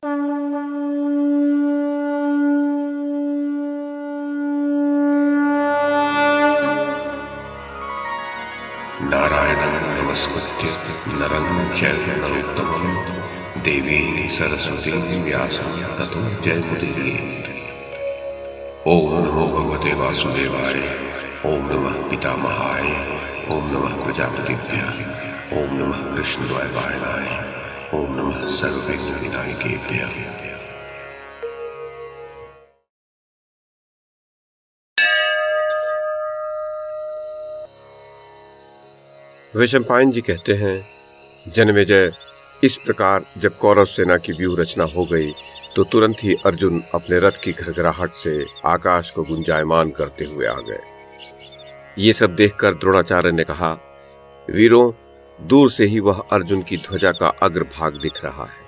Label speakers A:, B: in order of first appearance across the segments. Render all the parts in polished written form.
A: नारायणं नमस्कृत्य नरं चैव नरोत्तमं देवीं सरस्वतीं व्यासं ततो जयमुदीरयेत्। ओम नमो भगवते वासुदेवाय, ओम नमः पितामहाय, ओम नमः प्रजापतिभ्यः, ओम नमः कृष्णद्वैपायनाय, ओम नमः सर्वविघ्नविनायकेभ्यः।
B: वैशंपायन जी कहते हैं, जन्मेजय, इस प्रकार जब कौरव सेना की व्यूह रचना हो गई तो तुरंत ही अर्जुन अपने रथ की घरघराहट से आकाश को गुंजायमान करते हुए आ गए। ये सब देखकर द्रोणाचार्य ने कहा, वीरों, दूर से ही वह अर्जुन की ध्वजा का अग्रभाग दिख रहा है।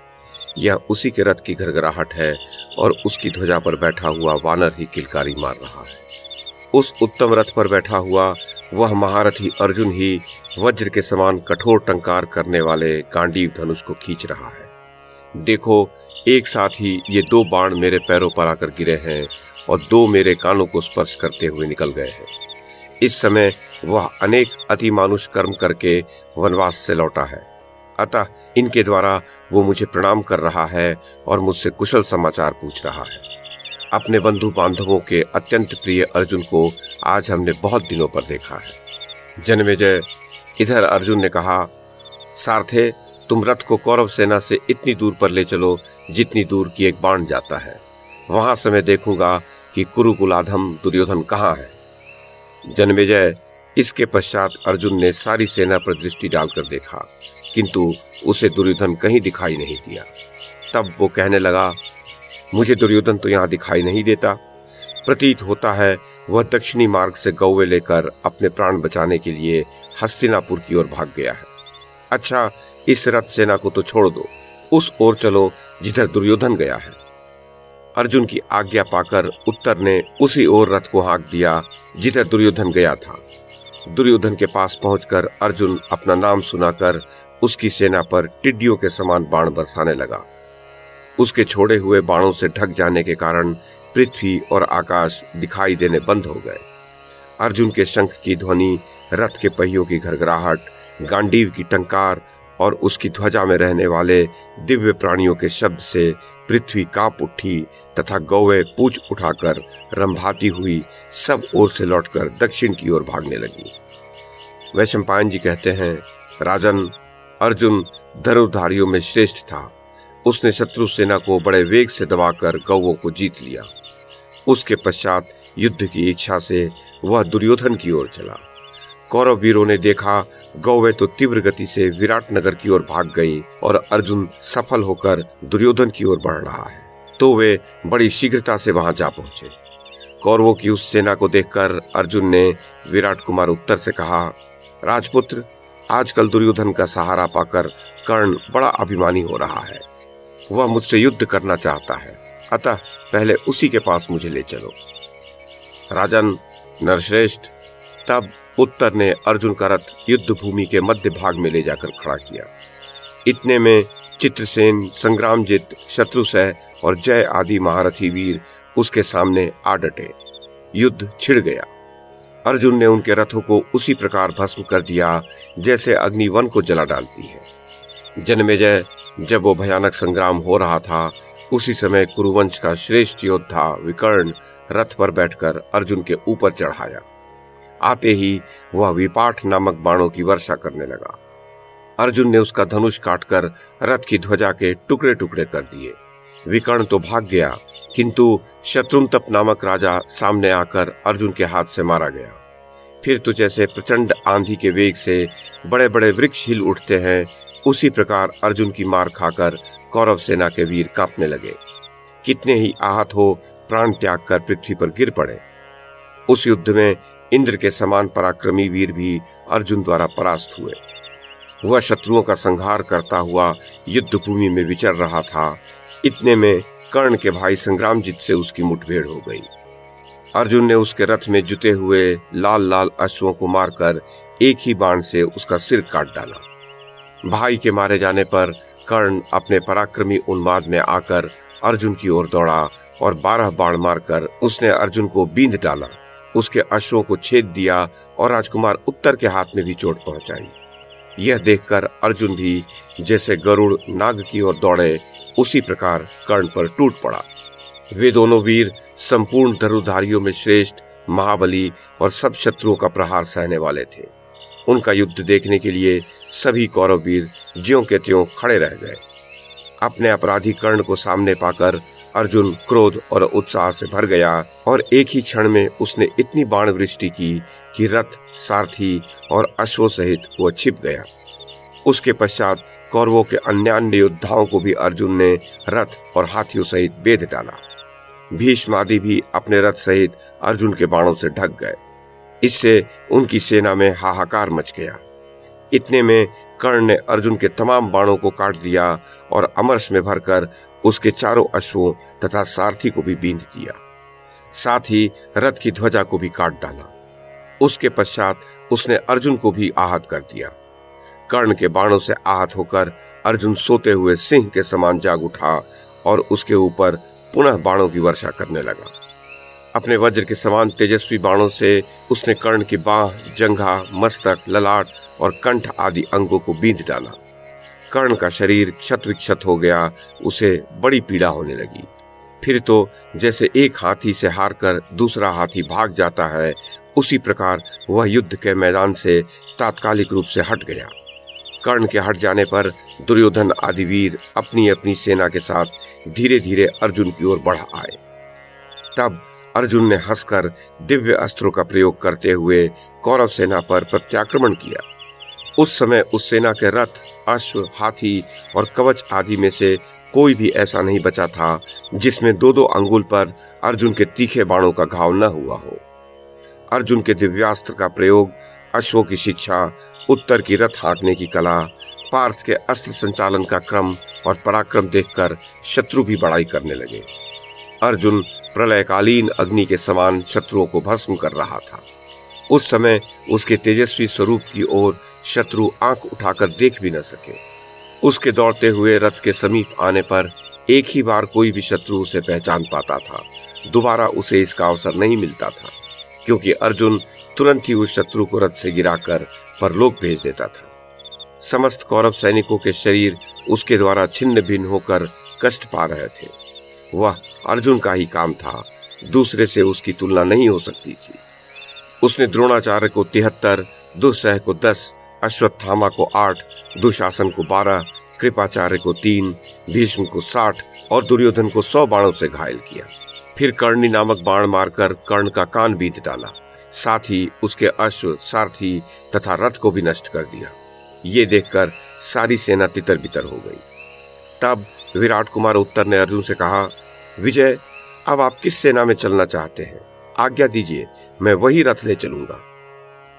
B: यह उसी के रथ की घरघराहट है और उसकी ध्वजा पर बैठा हुआ वानर ही किलकारी मार रहा है। उस उत्तम रथ पर बैठा हुआ वह महारथी अर्जुन ही वज्र के समान कठोर टंकार करने वाले गांडीव धनुष को खींच रहा है। देखो, एक साथ ही ये 2 बाण मेरे पैरों पर आकर गिरे हैं और 2 मेरे कानों को स्पर्श करते हुए निकल गए हैं। इस समय वह अनेक अतिमानुष कर्म करके वनवास से लौटा है, अतः इनके द्वारा वो मुझे प्रणाम कर रहा है और मुझसे कुशल समाचार पूछ रहा है। अपने बंधु बांधवों के अत्यंत प्रिय अर्जुन को आज हमने बहुत दिनों पर देखा है। जन्मेजय, इधर अर्जुन ने कहा, सारथे, तुम रथ को कौरव सेना से इतनी दूर पर ले चलो जितनी दूर की एक बाण जाता है। वहां से मैं देखूंगा कि कुरुकुलाधम दुर्योधन कहाँ है। जन्मेजय, इसके पश्चात अर्जुन ने सारी सेना पर दृष्टि डालकर देखा, किंतु उसे दुर्योधन कहीं दिखाई नहीं दिया। तब वो कहने लगा, मुझे दुर्योधन तो यहाँ दिखाई नहीं देता। प्रतीत होता है वह दक्षिणी मार्ग से गौवे लेकर अपने प्राण बचाने के लिए हस्तिनापुर की ओर भाग गया है। अच्छा, इस रथ सेना को तो छोड़ दो, उस ओर चलो जिधर दुर्योधन गया है। अर्जुन की आज्ञा पाकर उत्तर ने उसी ओर रथ को हाँक दिया जिधर दुर्योधन गया था। दुर्योधन के पास पहुंचकर अर्जुन अपना नाम सुनाकर उसकी सेना पर टिड्डियों के समान बाण बरसाने लगा। उसके छोड़े हुए बाणों से ढक जाने के कारण पृथ्वी और आकाश दिखाई देने बंद हो गए। अर्जुन के शंख की ध्वनि, रथ के पहियों की घरघराहट, गांडीव की टंकार और उसकी ध्वजा में रहने वाले दिव्य प्राणियों के शब्द से पृथ्वी कांप उठी तथा गौवे पूंछ उठाकर रंभाती हुई सब ओर से लौटकर दक्षिण की ओर भागने लगी। वैशंपायन जी कहते हैं, राजन, अर्जुन धनुर्धारियों में श्रेष्ठ था। उसने शत्रु सेना को बड़े वेग से दबाकर गौवों को जीत लिया। उसके पश्चात युद्ध की इच्छा से वह दुर्योधन की ओर चला। कौरव वीरों ने देखा गौवें तो तीव्र गति से विराट नगर की ओर भाग गई और अर्जुन सफल होकर दुर्योधन की ओर बढ़ रहा है, तो वे बड़ी शीघ्रता से वहां जा पहुंचे। कौरवों की उस सेना को देखकर अर्जुन ने विराट कुमार उत्तर से कहा, राजपुत्र, आजकल दुर्योधन का सहारा पाकर कर्ण बड़ा अभिमानी हो रहा है। वह मुझसे युद्ध करना चाहता है, अतः पहले उसी के पास मुझे ले चलो। राजन नरश्रेष्ठ, तब उत्तर ने अर्जुन का रथ युद्ध भूमि के मध्य भाग में ले जाकर खड़ा किया। इतने में चित्रसेन, संग्रामजित, शत्रुसह और जय आदि महारथी वीर उसके सामने आ डटे। युद्ध छिड़ गया। अर्जुन ने उनके रथों को उसी प्रकार भस्म कर दिया जैसे अग्नि वन को जला डालती है। जन्मेजय, जब वो भयानक संग्राम हो रहा था, उसी समय कुरुवंश का श्रेष्ठ योद्धा विकर्ण रथ पर बैठकर अर्जुन के ऊपर चढ़ाया। आते ही वह विपाठ नामक बाणों की वर्षा करने लगा। अर्जुन ने उसका धनुष काटकर रथ की ध्वजा के टुकड़े टुकड़े कर दिए। विकर्ण तो भाग गया, किंतु शत्रुंतप नामक राजा सामने आकर अर्जुन के हाथ से मारा गया। फिर तो जैसे प्रचंड आंधी के वेग से बड़े बड़े वृक्ष हिल उठते हैं, उसी प्रकार अर्जुन की मार खाकर कौरव सेना के वीर कांपने लगे। कितने ही आहत हो प्राण त्याग कर पृथ्वी पर गिर पड़े। उस युद्ध में इंद्र के समान पराक्रमी वीर भी अर्जुन द्वारा परास्त हुए। वह शत्रुओं का संहार करता हुआ युद्ध भूमि में विचर रहा था। इतने में कर्ण के भाई संग्रामजित से उसकी मुठभेड़ हो गई। अर्जुन ने उसके रथ में जुते हुए लाल लाल अश्वों को मारकर एक ही बाण से उसका सिर काट डाला। भाई के मारे जाने पर कर्ण अपने पराक्रमी उन्माद में आकर अर्जुन की ओर दौड़ा और 12 बाण मारकर उसने अर्जुन को बींध डाला, उसके अश्वों को छेद दिया और राजकुमार उत्तर के हाथ में भी चोट पहुंचाई। यह देखकर अर्जुन भी जैसे गरुड़ नाग की ओर दौड़े उसी प्रकार कर्ण पर टूट पड़ा। वे दोनों वीर संपूर्ण धनुर्धारियों में श्रेष्ठ, महाबली और सब शत्रुओं का प्रहार सहने वाले थे। उनका युद्ध देखने के लिए सभी कौरव वीर ज्यों के त्यों खड़े रह गए। अपने अपराधी कर्ण को सामने पाकर अर्जुन क्रोध और उत्साह से भर गया और एक ही क्षण में उसने इतनी बाण वृष्टि की कि रथ, सारथी और अश्वों सहित वो छिप गया। उसके पश्चात कौरवों के अन्य योद्धाओं को भी अर्जुन ने रथ और हाथियों सहित बेध डाला। भीष्म आदि भी अपने रथ सहित अर्जुन के बाणों से ढक गए। इससे उनकी सेना में हाहाकार मच गया। इतने में कर्ण ने अर्जुन के तमाम बाणों को काट दिया और अमरश में भरकर उसके चारों अश्वों तथा सारथी को भी बींध दिया। साथ ही रथ की ध्वजा को भी काट डाला। उसके पश्चात उसने अर्जुन को भी आहत कर दिया। कर्ण के बाणों से आहत होकर अर्जुन सोते हुए सिंह के समान जाग उठा और उसके ऊपर पुनः बाणों की वर्षा करने लगा। अपने वज्र के समान तेजस्वी बाणों से उसने कर्ण की बाह, जंघा, मस्तक, ललाट और कंठ आदि अंगों को बींध डाला। कर्ण का शरीर क्षत विक्षत हो गया, उसे बड़ी पीड़ा होने लगी। फिर तो जैसे एक हाथी से हारकर दूसरा हाथी भाग जाता है, उसी प्रकार वह युद्ध के मैदान से तात्कालिक रूप से हट गया। कर्ण के हट जाने पर दुर्योधन आदि वीर अपनी अपनी सेना के साथ धीरे धीरे अर्जुन की ओर बढ़ आए। तब अर्जुन ने हंसकर दिव्य अस्त्रों का प्रयोग करते हुए कौरव सेना पर प्रत्याक्रमण किया। उस समय उस सेना के रथ, अश्व, हाथी और कवच आदि में से कोई भी ऐसा नहीं बचा था जिसमें 2-2 अंगुल पर अर्जुन के तीखे बाणों का घाव न हुआ हो। अर्जुन के दिव्यास्त्र का प्रयोग, अश्वों की शिक्षा, उत्तर की रथ हाँकने की कला, पार्थ के अस्त्र संचालन का क्रम और पराक्रम देखकर शत्रु भी बड़ाई करने लगे। अर्जुन प्रलयकालीन अग्नि के समान शत्रुओं को भस्म कर रहा था। उस समय उसके तेजस्वी स्वरूप की ओर शत्रु आंख उठाकर देख भी न सके। उसके दौड़ते हुए रथ के समीप आने पर एक ही बार कोई भी शत्रु उसे पहचान पाता था। दोबारा उसे इसका अवसर नहीं मिलता था, क्योंकि अर्जुन तुरंत ही उस शत्रु को रथ से गिराकर परलोक भेज देता था। समस्त कौरव सैनिकों के शरीर उसके द्वारा छिन्न भिन्न होकर कष्ट पा रहे थे। वह अर्जुन का ही काम था, दूसरे से उसकी तुलना नहीं हो सकती थी। उसने द्रोणाचार्य को 73, दुस्सह को 10, अश्वत्थामा को 8, दुशासन को 12, कृपाचार्य को 3, भीष्म को 60 और दुर्योधन को 100 बाणों से घायल किया। फिर कर्णी नामक बाण मारकर कर्ण का कान बींध डाला। साथ ही उसके अश्व, सारथी तथा रथ को भी नष्ट कर दिया। ये देखकर सारी सेना तितर बितर हो गई। तब विराट कुमार उत्तर ने अर्जुन से कहा, विजय, अब आप किस सेना में चलना चाहते हैं? आज्ञा दीजिए, मैं वही रथ ले चलूंगा।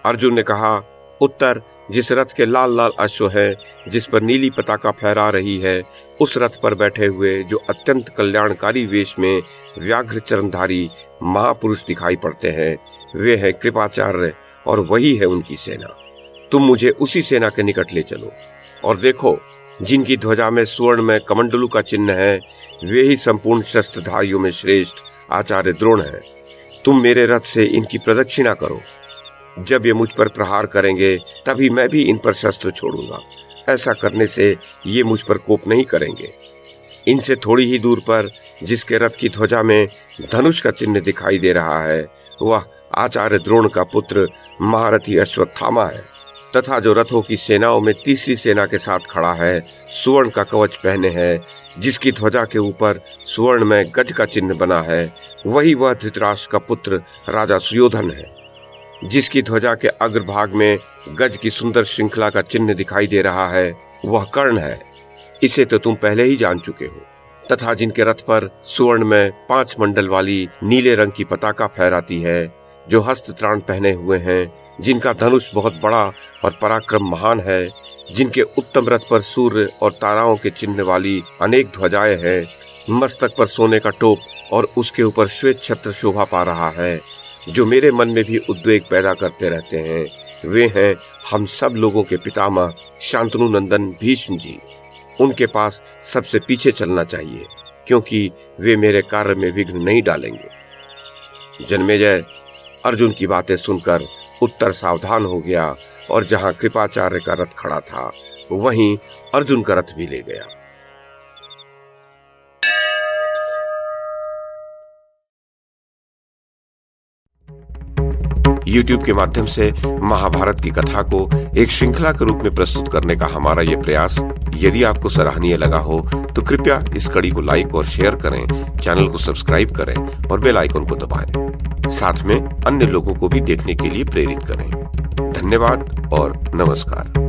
B: अर्जुन ने कहा, उत्तर, जिस रथ के लाल लाल अश्व है, जिस पर नीली पताका फहरा रही है, उस रथ पर बैठे हुए जो अत्यंत कल्याणकारी वेश में व्याघ्र चरणधारी महापुरुष दिखाई पड़ते हैं, वे हैं कृपाचार्य और वही है उनकी सेना। तुम मुझे उसी सेना के निकट ले चलो और देखो, जिनकी ध्वजा में स्वर्ण में कमंडलू का चिन्ह है, वे ही संपूर्ण शस्त्रधारियों में श्रेष्ठ आचार्य द्रोण है। तुम मेरे रथ से इनकी प्रदक्षिणा करो। जब ये मुझ पर प्रहार करेंगे, तभी मैं भी इन पर शस्त्र छोड़ूंगा। ऐसा करने से ये मुझ पर कोप नहीं करेंगे। इनसे थोड़ी ही दूर पर जिसके रथ की ध्वजा में धनुष का चिन्ह दिखाई दे रहा है, वह आचार्य द्रोण का पुत्र महारथी अश्वत्थामा है, तथा जो रथों की सेनाओं में तीसरी सेना के साथ खड़ा है, सुवर्ण का कवच पहने है, जिसकी ध्वजा के ऊपर सुवर्ण में गज का चिन्ह बना है, वही वह धृतराष्ट्र का पुत्र राजा सुयोधन है। जिसकी ध्वजा के अग्रभाग में गज की सुंदर श्रृंखला का चिन्ह दिखाई दे रहा है, वह कर्ण है। इसे तो तुम पहले ही जान चुके हो। तथा जिनके रथ पर सुवर्ण में 5 मंडल वाली नीले रंग की पताका फहराती है, जो हस्त त्राण पहने हुए हैं, जिनका धनुष बहुत बड़ा और पराक्रम महान है, जिनके उत्तम रथ पर सूर्य और ताराओं के चिन्ह वाली अनेक ध्वजाएं हैं, मस्तक पर सोने का टोप और उसके ऊपर श्वेत छत्र शोभा पा रहा है, जो मेरे मन में भी उद्वेग पैदा करते रहते हैं, वे हैं हम सब लोगों के पितामह शांतनु नंदन भीष्म जी। उनके पास सबसे पीछे चलना चाहिए, क्योंकि वे मेरे कार्य में विघ्न नहीं डालेंगे। जन्मेजय अर्जुन की बातें सुनकर उत्तर सावधान हो गया और जहां कृपाचार्य का रथ खड़ा था वहीं अर्जुन का रथ भी ले गया। YouTube के माध्यम से महाभारत की कथा को एक श्रृंखला के रूप में प्रस्तुत करने का हमारा ये प्रयास यदि आपको सराहनीय लगा हो तो कृपया इस कड़ी को लाइक और शेयर करें, चैनल को सब्सक्राइब करें और बेल आइकन को दबाएं। साथ में अन्य लोगों को भी देखने के लिए प्रेरित करें। धन्यवाद और नमस्कार।